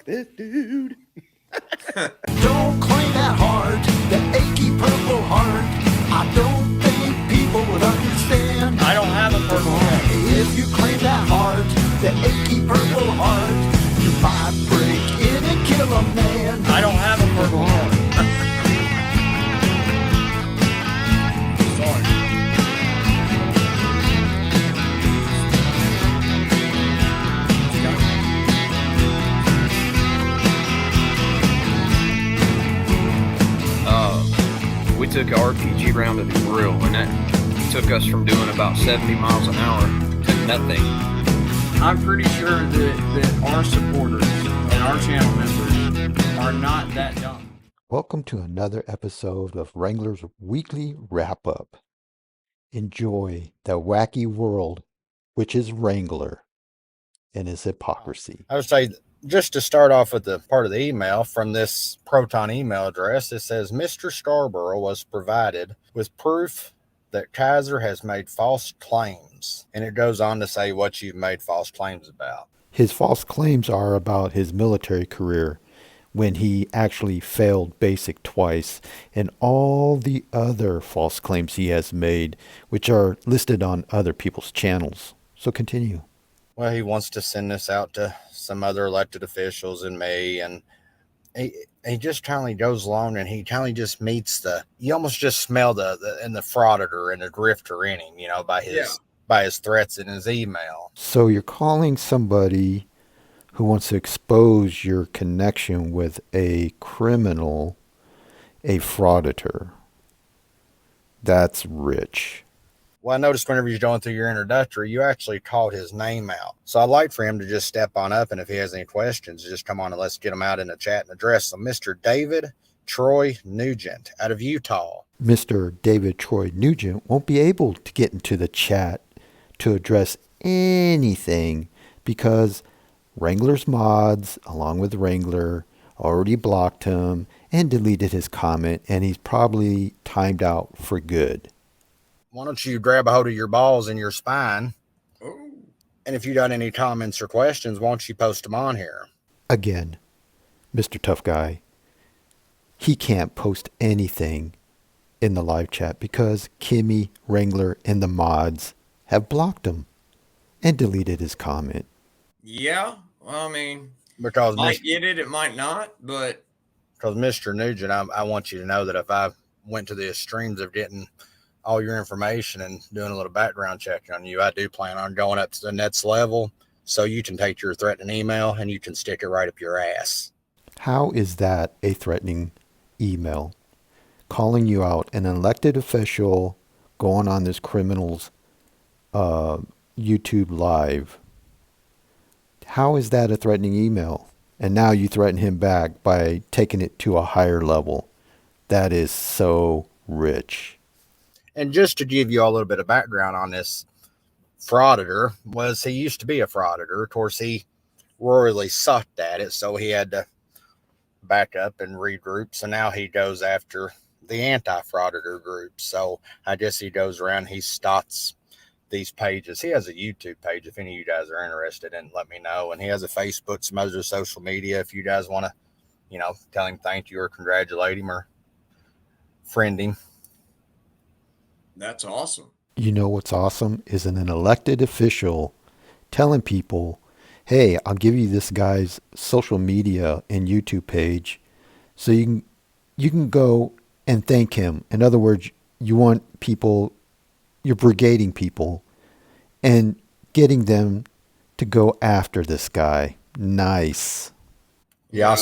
this dude. Don't claim that heart, that achy purple heart. I don't think people would understand. I don't have a purple heart. If you claim that heart, that achy purple heart, you might break in and kill a man. I don't have a purple heart. Sorry. We took an RPG round at the grill, and that took us from doing about 70 miles an hour to nothing. I'm pretty sure that our supporters and our channel members are not that dumb. Welcome to another episode of Wrangler's Weekly Wrap-Up. Enjoy the wacky world, which is Wrangler and his hypocrisy. I would say, just to start off with the part of the email from this Proton email address, it says, Mr. Scarborough was provided with proof that Kaiser has made false claims. And it goes on to say what you've made false claims about. His false claims are about his military career, when he actually failed basic twice, and all the other false claims he has made, which are listed on other people's channels. So continue. Well, he wants to send this out to some other elected officials in May, and he just kind of goes along, and he kind of just meets you almost just smell the frauditor and the grifter in him, by his threats in his email. So you're calling somebody who wants to expose your connection with a criminal a frauditor. That's rich. Well, I noticed whenever you're going through your introductory, you actually called his name out. So I'd like for him to just step on up, and if he has any questions, just come on and let's get them out in the chat and address. So Mr. David Troy Nugent out of Utah. Mr. David Troy Nugent won't be able to get into the chat to address anything because Wrangler's mods, along with Wrangler, already blocked him and deleted his comment, and he's probably timed out for good. Why don't you grab a hold of your balls and your spine? Ooh. And if you got any comments or questions, why don't you post them on here? Again, Mr. Tough Guy, he can't post anything in the live chat because Kimmy, Wrangler, and the mods have blocked him and deleted his comment. Yeah, well, I mean, because might get it, it might not, but because Mr. Nugent, I want you to know that if I went to the extremes of getting all your information and doing a little background check on you, I do plan on going up to the next level so you can take your threatening email and you can stick it right up your ass. How is that a threatening email? Calling you out, an elected official going on this criminal's YouTube live. How is that a threatening email? And now you threaten him back by taking it to a higher level. That is so rich. And just to give you all a little bit of background on this frauditor, was he used to be a frauditor. Of course, he royally sucked at it, so he had to back up and regroup. So now he goes after the anti-frauditor group. So I guess he goes around, he starts these pages. He has a YouTube page. If any of you guys are interested in, let me know. And he has a Facebook, some other social media. If you guys want to, tell him thank you or congratulate him or friend him. that's awesome. You know what's awesome is an elected official telling people, hey, I'll give you this guy's social media and YouTube page so you can go and thank him. In other words, you want people, you're brigading people and getting them to go after this guy. Nice. Yeah,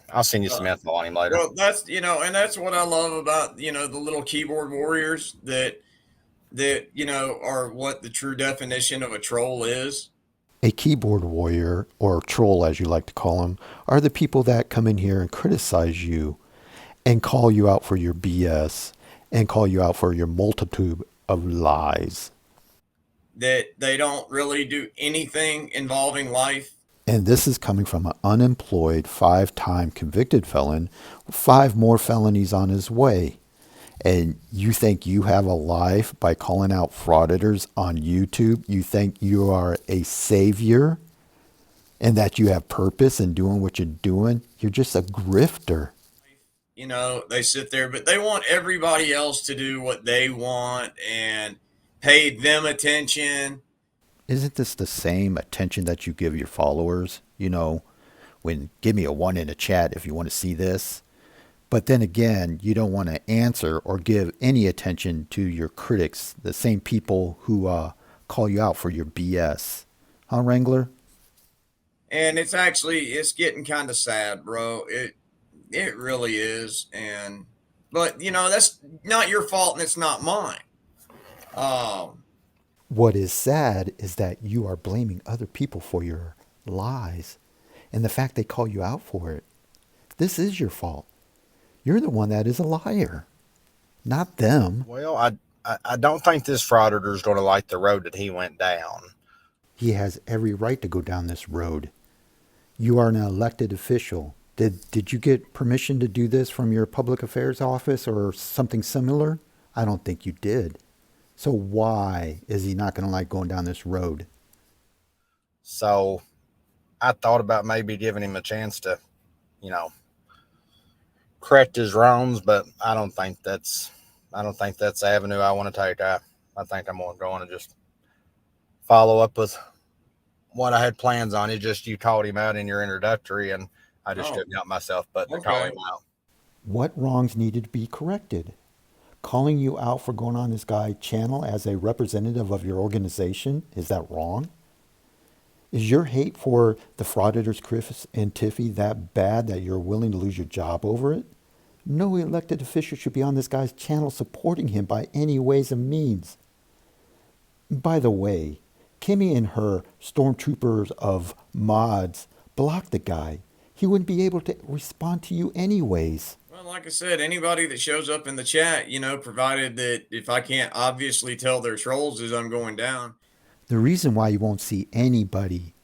I'll send you some info on him later. Well, that's, and that's what I love about, the little keyboard warriors that, are what the true definition of a troll is. A keyboard warrior, or troll as you like to call them, are the people that come in here and criticize you and call you out for your BS and call you out for your multitude of lies. That they don't really do anything involving life. And this is coming from an unemployed 5-time convicted felon with 5 more felonies on his way. And you think you have a life by calling out frauditors on YouTube? You think you are a savior? and that you have purpose in doing what you're doing. You're just a grifter. You know, they sit there, but they want everybody else to do what they want and pay them attention. Isn't this the same attention that you give your followers? You know, when give me a one in the chat if you want to see this. But then again, you don't want to answer or give any attention to your critics, the same people who call you out for your BS. Huh, Wrangler? And it's getting kind of sad, bro. It really is. And but you know, that's not your fault and it's not mine. Um What is sad is that you are blaming other people for your lies and the fact they call you out for it. This is your fault. You're the one that is a liar, not them. Well, I don't think this frauditor is going to like the road that he went down. He has every right to go down this road. You are an elected official. Did you get permission to do this from your public affairs office or something similar? I don't think you did. So why is he not going to like going down this road? So I thought about maybe giving him a chance to, you know, correct his wrongs, but I don't think that's the avenue I want to take. I think I'm going to just follow up with what I had plans on. It just, you called him out in your introductory, and I just couldn't help myself but to call him out. What wrongs needed to be corrected? Calling you out for going on this guy's channel as a representative of your organization, is that wrong? Is your hate for the frauditors, Chris and Tiffy, that bad that you're willing to lose your job over it? No elected official should be on this guy's channel supporting him by any ways and means. By the way, Kimmy and her stormtroopers of mods blocked the guy. He wouldn't be able to respond to you anyways. well, like I said, anybody that shows up in the chat, you know, provided that if I can't obviously tell they're trolls as I'm going down. The reason why you won't see anybody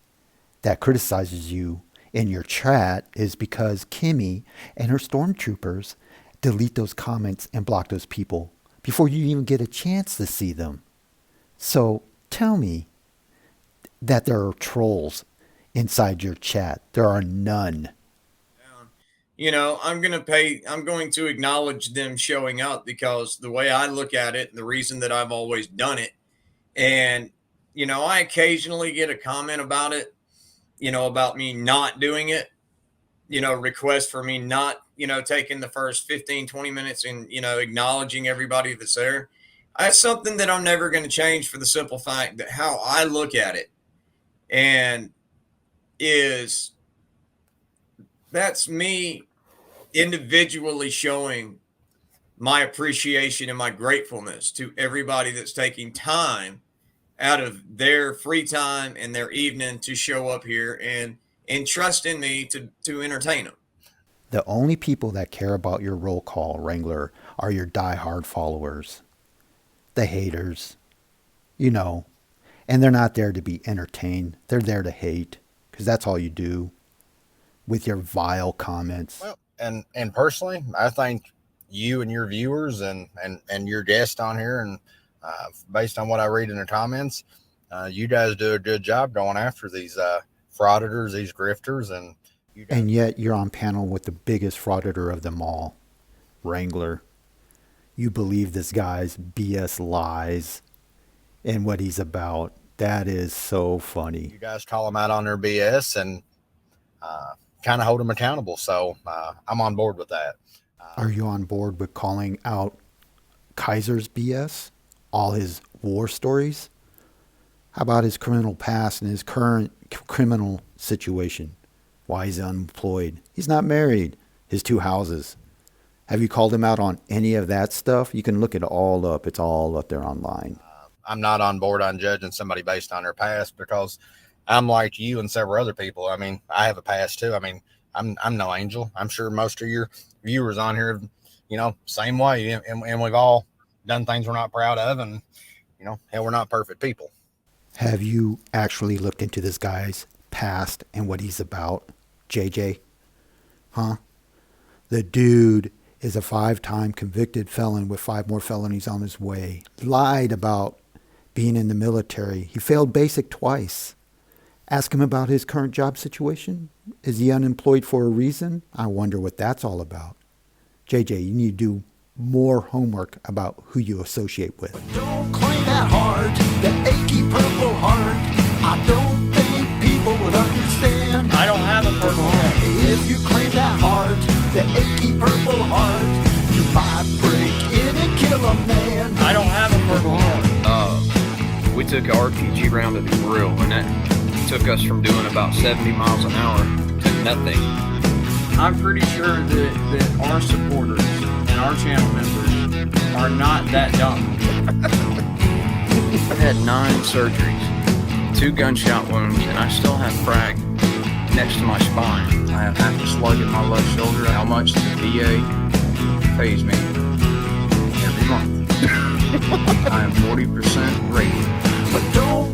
that criticizes you in your chat is because Kimmy and her stormtroopers delete those comments and block those people before you even get a chance to see them. So tell me that there are trolls inside your chat. There are none. You know, I'm going to acknowledge them showing up because the way I look at it, and the reason that I've always done it, and you know, I occasionally get a comment about it, you know, about me not doing it, you know, request for me not, you know, taking the first 15, 20 minutes and, you know, acknowledging everybody that's there. That's something that I'm never going to change for the simple fact that how I look at it and is that's me individually showing my appreciation and my gratefulness to everybody that's taking time out of their free time and their evening to show up here and trust in me to entertain them. The only people that care about your roll call, Wrangler, are your diehard followers. The haters. You know. And they're not there to be entertained. They're there to hate. Because that's all you do. With your vile comments. Well, and personally, I think you and your viewers and your guest on here, and based on what I read in the comments, you guys do a good job going after these frauditors, these grifters, and yet you're on panel with the biggest frauditor of them all, Wrangler. You believe this guy's BS lies and what he's about. That is so funny. You guys call them out on their BS and kind of hold them accountable. So I'm on board with that. Are you on board with calling out Kaiser's BS? All his war stories? How about his criminal past and his current criminal situation? Why he's unemployed? He's not married. His 2 houses. Have you called him out on any of that stuff? You can look it all up. It's all up there online. I'm not on board on judging somebody based on their past because I'm like you and several other people. I mean, I have a past too. I mean, I'm no angel. I'm sure most of your viewers on here, you know, same way. And we've all done things we're not proud of. And, you know, hell, we're not perfect people. Have you actually looked into this guy's past and what he's about, JJ? Huh? The dude is a 5-time convicted felon with 5 more felonies on his way. Lied about being in the military. He failed basic twice. Ask him about his current job situation. Is he unemployed for a reason? I wonder what that's all about. JJ, you need to do more homework about who you associate with. Don't claim that heart, that achy purple heart. I don't think people would understand. I don't have a purple heart. If you claim that heart, that achy purple heart, you might break in and kill a man. I don't have a purple heart. We took an RPG round at the grill, and that took us from doing about 70 miles an hour to nothing. I'm pretty sure that our supporters and our channel members are not that dumb. I've had 9 surgeries, 2 gunshot wounds, and I still have frag next to my spine. I have half a slug in my left shoulder. How much the VA pays me every month. I am 40% rated. But don't